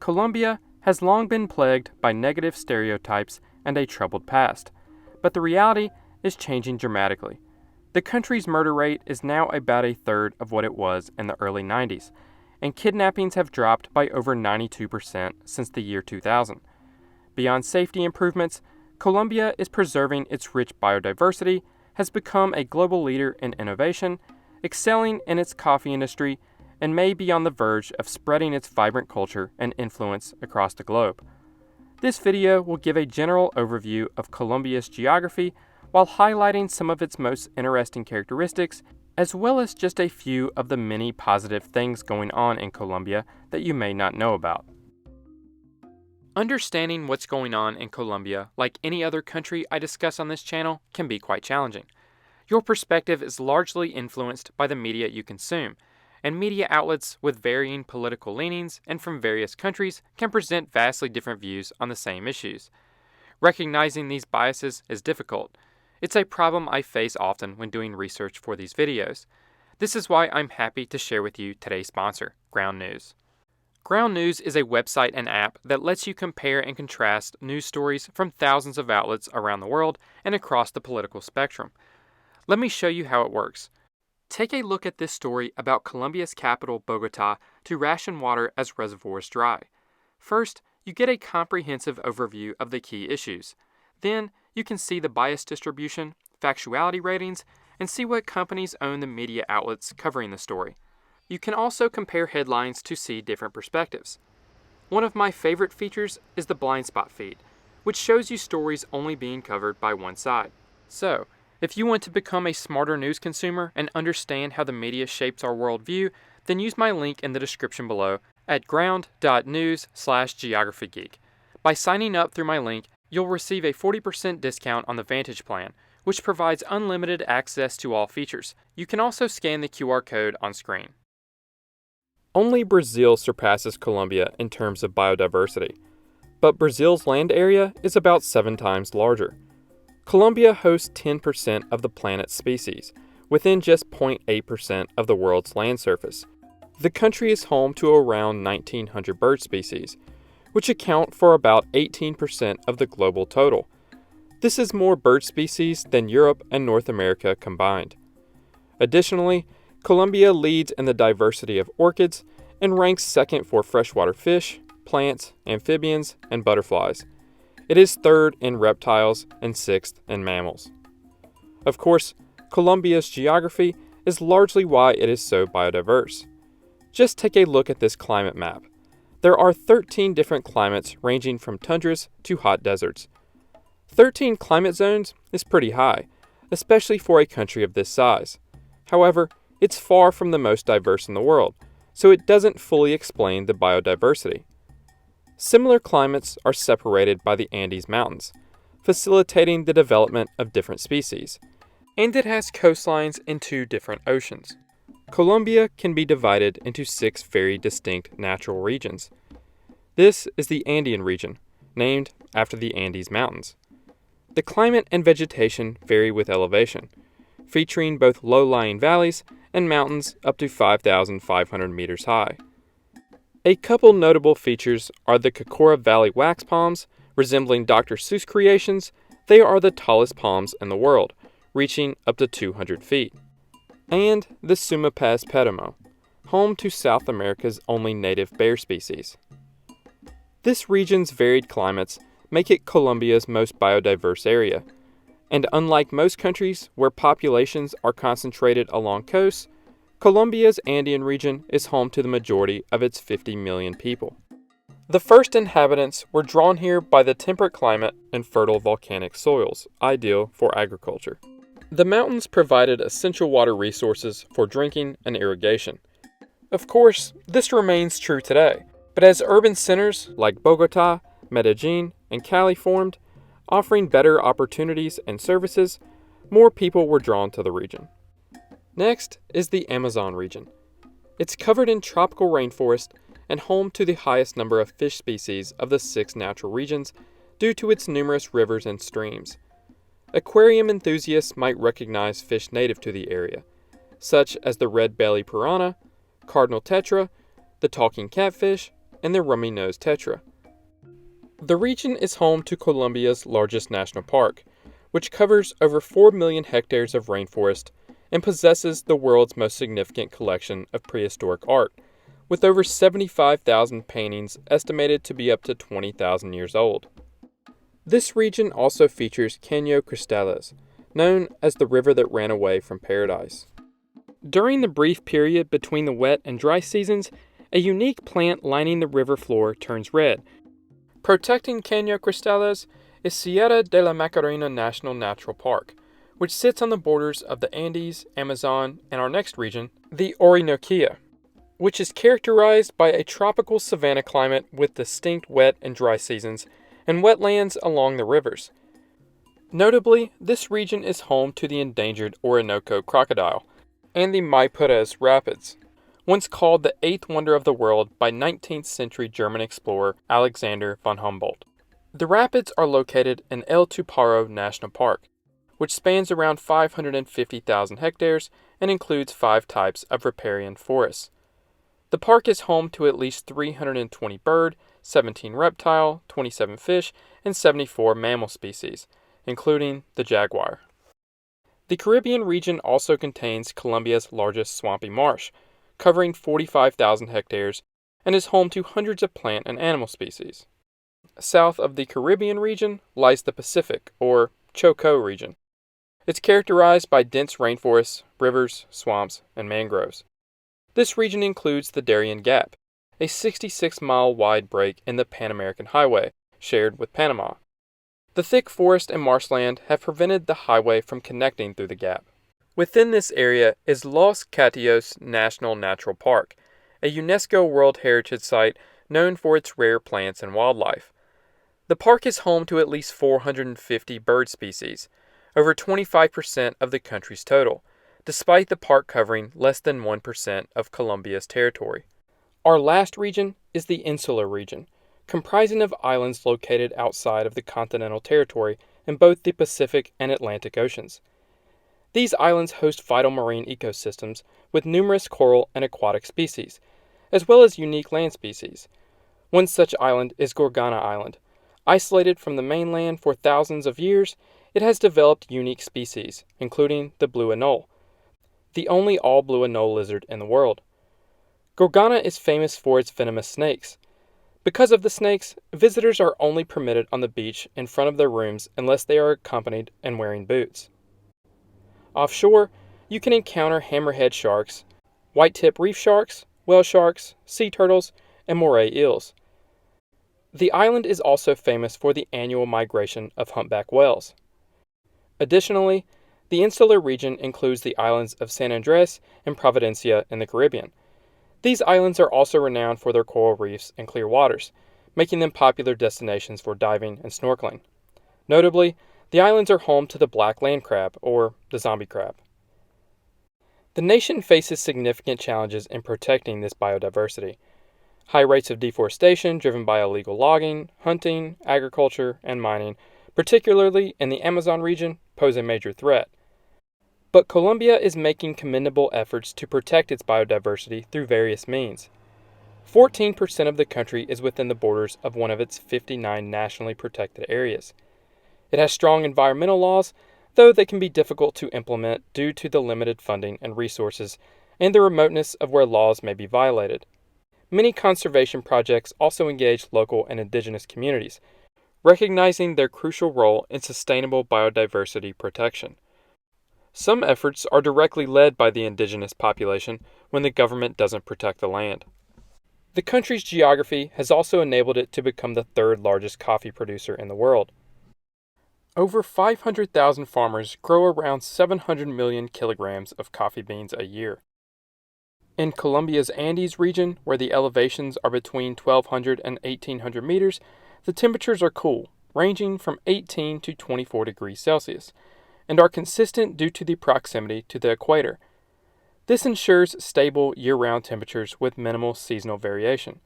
Colombia has long been plagued by negative stereotypes and a troubled past, but the reality is changing dramatically. The country's murder rate is now about a third of what it was in the early 90s, and kidnappings have dropped by over 92% since the year 2000. Beyond safety improvements, Colombia is preserving its rich biodiversity, has become a global leader in innovation, excelling in its coffee industry, and may be on the verge of spreading its vibrant culture and influence across the globe. This video will give a general overview of Colombia's geography while highlighting some of its most interesting characteristics, as well as just a few of the many positive things going on in Colombia that you may not know about. Understanding what's going on in Colombia, like any other country I discuss on this channel, can be quite challenging. Your perspective is largely influenced by the media you consume, and media outlets with varying political leanings and from various countries can present vastly different views on the same issues. Recognizing these biases is difficult. It's a problem I face often when doing research for these videos. This is why I'm happy to share with you today's sponsor, Ground News. Ground News is a website and app that lets you compare and contrast news stories from thousands of outlets around the world and across the political spectrum. Let me show you how it works. Take a look at this story about Colombia's capital, Bogota, to ration water as reservoirs dry. First, you get a comprehensive overview of the key issues. Then, you can see the bias distribution, factuality ratings, and see what companies own the media outlets covering the story. You can also compare headlines to see different perspectives. One of my favorite features is the blind spot feed, which shows you stories only being covered by one side. So, if you want to become a smarter news consumer and understand how the media shapes our worldview, then use my link in the description below at ground.news/geographygeek. By signing up through my link, you'll receive a 40% discount on the Vantage plan, which provides unlimited access to all features. You can also scan the QR code on screen. Only Brazil surpasses Colombia in terms of biodiversity, but Brazil's land area is about 7 times larger. Colombia hosts 10% of the planet's species, within just 0.8% of the world's land surface. The country is home to around 1,900 bird species, which account for about 18% of the global total. This is more bird species than Europe and North America combined. Additionally, Colombia leads in the diversity of orchids and ranks second for freshwater fish, plants, amphibians, and butterflies. It is third in reptiles and sixth in mammals. Of course, Colombia's geography is largely why it is so biodiverse. Just take a look at this climate map. There are 13 different climates ranging from tundras to hot deserts. 13 climate zones is pretty high, especially for a country of this size. However, it's far from the most diverse in the world, so it doesn't fully explain the biodiversity. Similar climates are separated by the Andes Mountains, facilitating the development of different species, and it has coastlines in 2 different oceans. Colombia can be divided into 6 very distinct natural regions. This is the Andean region, named after the Andes Mountains. The climate and vegetation vary with elevation, featuring both low-lying valleys and mountains up to 5,500 meters high. A couple notable features are the Cocora Valley wax palms, resembling Dr. Seuss creations. They are the tallest palms in the world, reaching up to 200 feet. And the Sumapaz Péramo, home to South America's only native bear species. This region's varied climates make it Colombia's most biodiverse area, and unlike most countries where populations are concentrated along coasts, Colombia's Andean region is home to the majority of its 50 million people. The first inhabitants were drawn here by the temperate climate and fertile volcanic soils, ideal for agriculture. The mountains provided essential water resources for drinking and irrigation. Of course, this remains true today, but as urban centers like Bogota, Medellin, and Cali formed, offering better opportunities and services, more people were drawn to the region. Next is the Amazon region. It's covered in tropical rainforest and home to the highest number of fish species of the 6 natural regions due to its numerous rivers and streams. Aquarium enthusiasts might recognize fish native to the area, such as the red belly piranha, cardinal tetra, the talking catfish, and the rummy-nosed tetra. The region is home to Colombia's largest national park, which covers over 4 million hectares of rainforest and possesses the world's most significant collection of prehistoric art, with over 75,000 paintings estimated to be up to 20,000 years old. This region also features Caño Cristales, known as the river that ran away from paradise. During the brief period between the wet and dry seasons, a unique plant lining the river floor turns red. Protecting Caño Cristales is Sierra de la Macarena National Natural Park, which sits on the borders of the Andes, Amazon, and our next region, the Orinoquia, which is characterized by a tropical savanna climate with distinct wet and dry seasons, and wetlands along the rivers. Notably, this region is home to the endangered Orinoco crocodile and the Maypures Rapids, once called the eighth wonder of the world by 19th century German explorer Alexander von Humboldt. The rapids are located in El Tuparo National Park, which spans around 550,000 hectares and includes 5 types of riparian forests. The park is home to at least 320 bird, 17 reptile, 27 fish, and 74 mammal species, including the jaguar. The Caribbean region also contains Colombia's largest swampy marsh, covering 45,000 hectares, and is home to hundreds of plant and animal species. South of the Caribbean region lies the Pacific, or Choco region. It's characterized by dense rainforests, rivers, swamps, and mangroves. This region includes the Darien Gap, a 66-mile wide break in the Pan American Highway, shared with Panama. The thick forest and marshland have prevented the highway from connecting through the gap. Within this area is Los Catios National Natural Park, a UNESCO World Heritage Site known for its rare plants and wildlife. The park is home to at least 450 bird species, over 25% of the country's total, despite the park covering less than 1% of Colombia's territory. Our last region is the insular region, comprising of islands located outside of the continental territory in both the Pacific and Atlantic Oceans. These islands host vital marine ecosystems with numerous coral and aquatic species, as well as unique land species. One such island is Gorgona Island. Isolated from the mainland for thousands of years, it has developed unique species, including the blue anole, the only all-blue anole lizard in the world. Gorgona is famous for its venomous snakes. Because of the snakes, visitors are only permitted on the beach in front of their rooms unless they are accompanied and wearing boots. Offshore, you can encounter hammerhead sharks, white-tip reef sharks, whale sharks, sea turtles, and moray eels. The island is also famous for the annual migration of humpback whales. Additionally, the insular region includes the islands of San Andres and Providencia in the Caribbean. These islands are also renowned for their coral reefs and clear waters, making them popular destinations for diving and snorkeling. Notably, the islands are home to the black land crab, or the zombie crab. The nation faces significant challenges in protecting this biodiversity. High rates of deforestation driven by illegal logging, hunting, agriculture, and mining, particularly in the Amazon region, pose a major threat. But Colombia is making commendable efforts to protect its biodiversity through various means. 14% of the country is within the borders of one of its 59 nationally protected areas. It has strong environmental laws, though they can be difficult to implement due to the limited funding and resources and the remoteness of where laws may be violated. Many conservation projects also engage local and indigenous communities, recognizing their crucial role in sustainable biodiversity protection. Some efforts are directly led by the indigenous population when the government doesn't protect the land. The country's geography has also enabled it to become the third largest coffee producer in the world. Over 500,000 farmers grow around 700 million kilograms of coffee beans a year. In Colombia's Andes region, where the elevations are between 1,200 and 1,800 meters, the temperatures are cool, ranging from 18 to 24 degrees Celsius, and are consistent due to the proximity to the equator. This ensures stable year-round temperatures with minimal seasonal variation.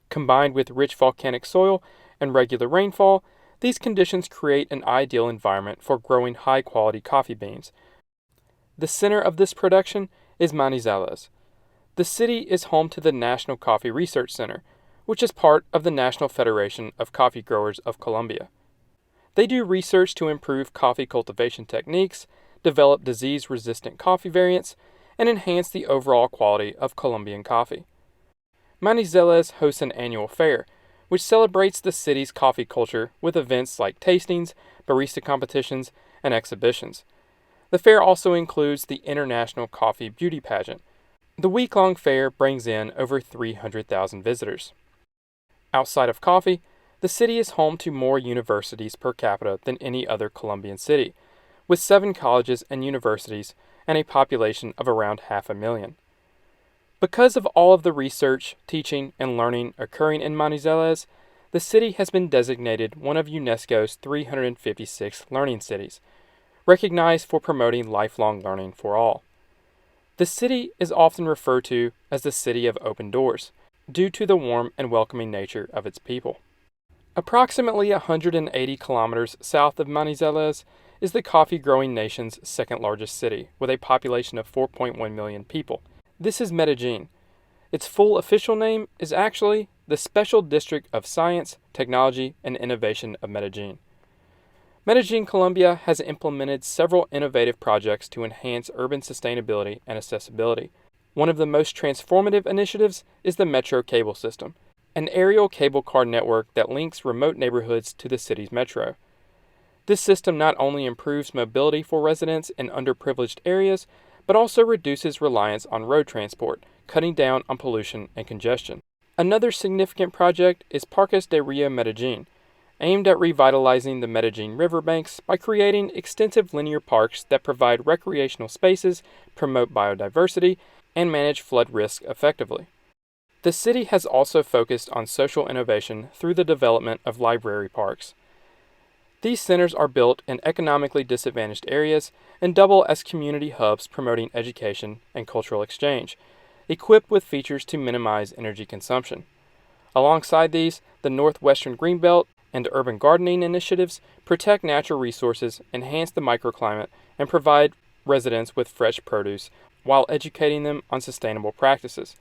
Combined with rich volcanic soil and regular rainfall, these conditions create an ideal environment for growing high-quality coffee beans. The center of this production is Manizales. The city is home to the National Coffee Research Center, which is part of the National Federation of Coffee Growers of Colombia. They do research to improve coffee cultivation techniques, develop disease-resistant coffee variants, and enhance the overall quality of Colombian coffee. Manizales hosts an annual fair, which celebrates the city's coffee culture with events like tastings, barista competitions, and exhibitions. The fair also includes the International Coffee Beauty Pageant. The week-long fair brings in over 300,000 visitors. Outside of coffee, the city is home to more universities per capita than any other Colombian city, with 7 colleges and universities and a population of around 500,000. Because of all of the research, teaching, and learning occurring in Manizales, the city has been designated one of UNESCO's 356 learning cities, recognized for promoting lifelong learning for all. The city is often referred to as the City of Open Doors, due to the warm and welcoming nature of its people. Approximately 180 kilometers south of Manizales is the coffee-growing nation's second-largest city, with a population of 4.1 million people. This is Medellin. Its full official name is actually the Special District of Science, Technology, and Innovation of Medellin. Medellin, Colombia has implemented several innovative projects to enhance urban sustainability and accessibility. One of the most transformative initiatives is the Metro Cable System, an aerial cable car network that links remote neighborhoods to the city's metro. This system not only improves mobility for residents in underprivileged areas, but also reduces reliance on road transport, cutting down on pollution and congestion. Another significant project is Parques de Rio Medellin, aimed at revitalizing the Medellin riverbanks by creating extensive linear parks that provide recreational spaces, promote biodiversity, and manage flood risk effectively. The city has also focused on social innovation through the development of library parks. These centers are built in economically disadvantaged areas and double as community hubs promoting education and cultural exchange, equipped with features to minimize energy consumption. Alongside these, the Northwestern Greenbelt and urban gardening initiatives protect natural resources, enhance the microclimate, and provide residents with fresh produce while educating them on sustainable practices.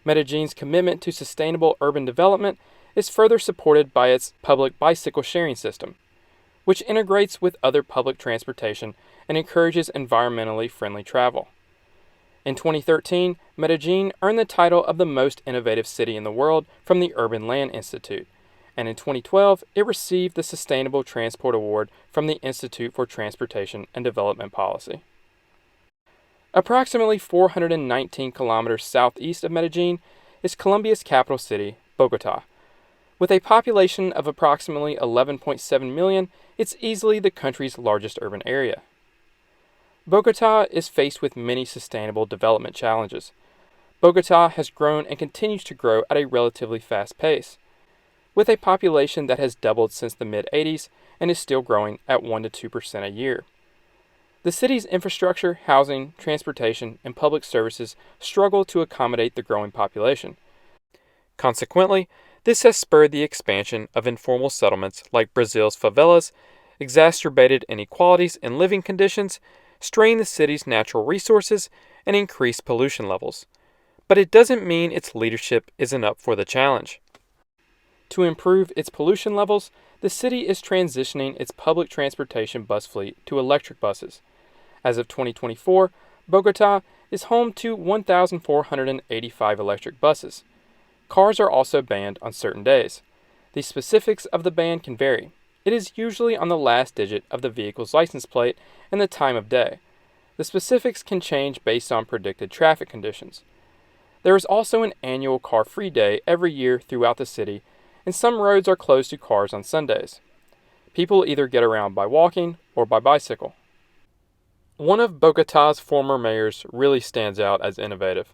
Medellin's commitment to sustainable urban development is further supported by its public bicycle sharing system, which integrates with other public transportation and encourages environmentally friendly travel. In 2013, Medellin earned the title of the most innovative city in the world from the Urban Land Institute, and in 2012, it received the Sustainable Transport Award from the Institute for Transportation and Development Policy. Approximately 419 kilometers southeast of Medellin is Colombia's capital city, Bogota. With a population of approximately 11.7 million, it's easily the country's largest urban area. Bogota is faced with many sustainable development challenges. Bogota has grown and continues to grow at a relatively fast pace, with a population that has doubled since the mid-80s and is still growing at 1 to 2% a year. The city's infrastructure, housing, transportation, and public services struggle to accommodate the growing population. Consequently, this has spurred the expansion of informal settlements like Brazil's favelas, exacerbated inequalities in living conditions, strained the city's natural resources, and increased pollution levels. But it doesn't mean its leadership isn't up for the challenge. To improve its pollution levels, the city is transitioning its public transportation bus fleet to electric buses. As of 2024, Bogota is home to 1,485 electric buses. Cars are also banned on certain days. The specifics of the ban can vary. It is usually on the last digit of the vehicle's license plate and the time of day. The specifics can change based on predicted traffic conditions. There is also an annual car-free day every year throughout the city, and some roads are closed to cars on Sundays. People either get around by walking or by bicycle. One of Bogota's former mayors really stands out as innovative.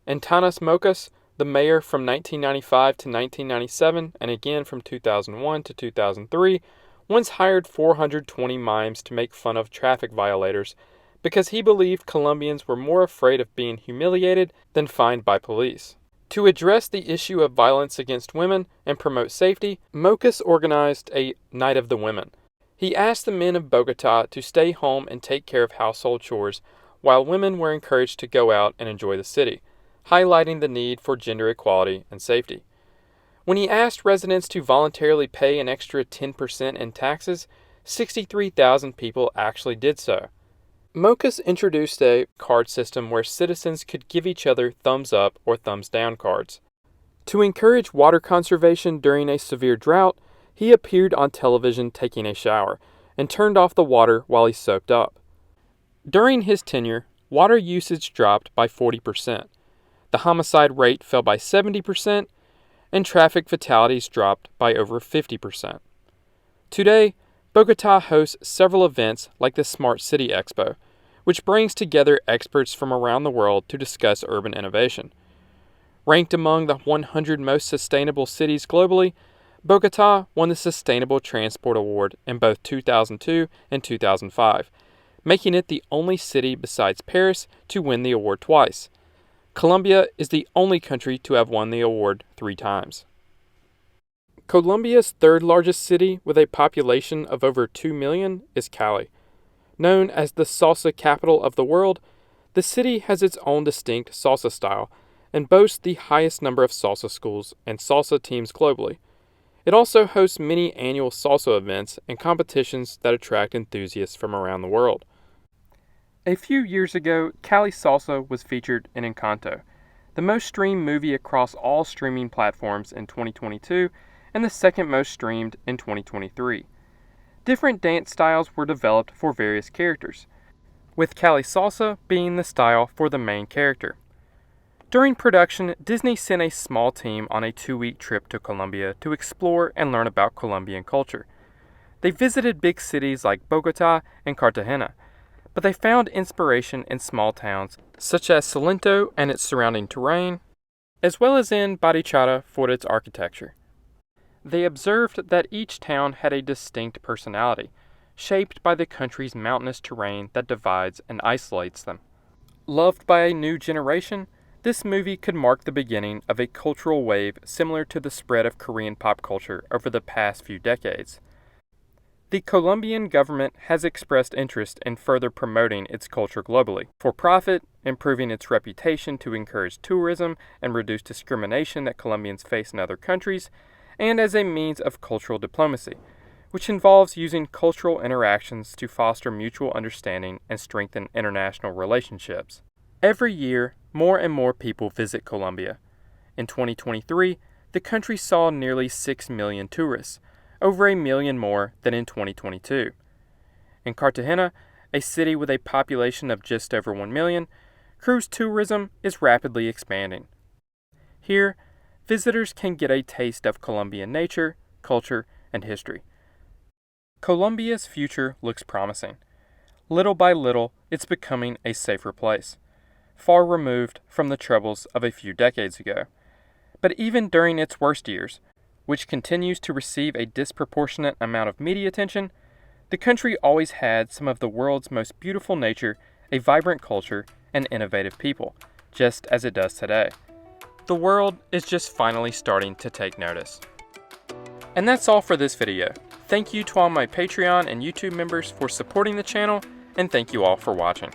Antanas Mocas, the mayor from 1995 to 1997 and again from 2001 to 2003, once hired 420 mimes to make fun of traffic violators because he believed Colombians were more afraid of being humiliated than fined by police. To address the issue of violence against women and promote safety, Mocas organized a Night of the Women. He asked the men of Bogota to stay home and take care of household chores, while women were encouraged to go out and enjoy the city, highlighting the need for gender equality and safety. When he asked residents to voluntarily pay an extra 10% in taxes, 63,000 people actually did so. Mocha's introduced a card system where citizens could give each other thumbs up or thumbs down cards. To encourage water conservation during a severe drought, he appeared on television taking a shower and turned off the water while he soaked up. During his tenure, water usage dropped by 40%. The homicide rate fell by 70%, and traffic fatalities dropped by over 50%. Today, Bogota hosts several events like the Smart City Expo, which brings together experts from around the world to discuss urban innovation. Ranked among the 100 most sustainable cities globally, Bogota won the Sustainable Transport Award in both 2002 and 2005, making it the only city besides Paris to win the award twice. Colombia is the only country to have won the award 3 times. Colombia's third largest city with a population of over 2 million is Cali. Known as the salsa capital of the world, the city has its own distinct salsa style and boasts the highest number of salsa schools and salsa teams globally. It also hosts many annual salsa events and competitions that attract enthusiasts from around the world. A few years ago, Cali Salsa was featured in Encanto, the most streamed movie across all streaming platforms in 2022 and the second most streamed in 2023. Different dance styles were developed for various characters, with Cali Salsa being the style for the main character. During production, Disney sent a small team on a 2-week trip to Colombia to explore and learn about Colombian culture. They visited big cities like Bogota and Cartagena, but they found inspiration in small towns such as Salento and its surrounding terrain, as well as in Barichara for its architecture. They observed that each town had a distinct personality, shaped by the country's mountainous terrain that divides and isolates them. Loved by a new generation, this movie could mark the beginning of a cultural wave similar to the spread of Korean pop culture over the past few decades. The Colombian government has expressed interest in further promoting its culture globally, for profit, improving its reputation to encourage tourism and reduce discrimination that Colombians face in other countries, and as a means of cultural diplomacy, which involves using cultural interactions to foster mutual understanding and strengthen international relationships. Every year, more and more people visit Colombia. In 2023, the country saw nearly 6 million tourists, over 1 million more than in 2022. In Cartagena, a city with a population of just over 1 million, cruise tourism is rapidly expanding. Here, visitors can get a taste of Colombian nature, culture, and history. Colombia's future looks promising. Little by little, it's becoming a safer place, far removed from the troubles of a few decades ago. But even during its worst years, which continues to receive a disproportionate amount of media attention, the country always had some of the world's most beautiful nature, a vibrant culture, and innovative people, just as it does today. The world is just finally starting to take notice. And that's all for this video. Thank you to all my Patreon and YouTube members for supporting the channel, and thank you all for watching.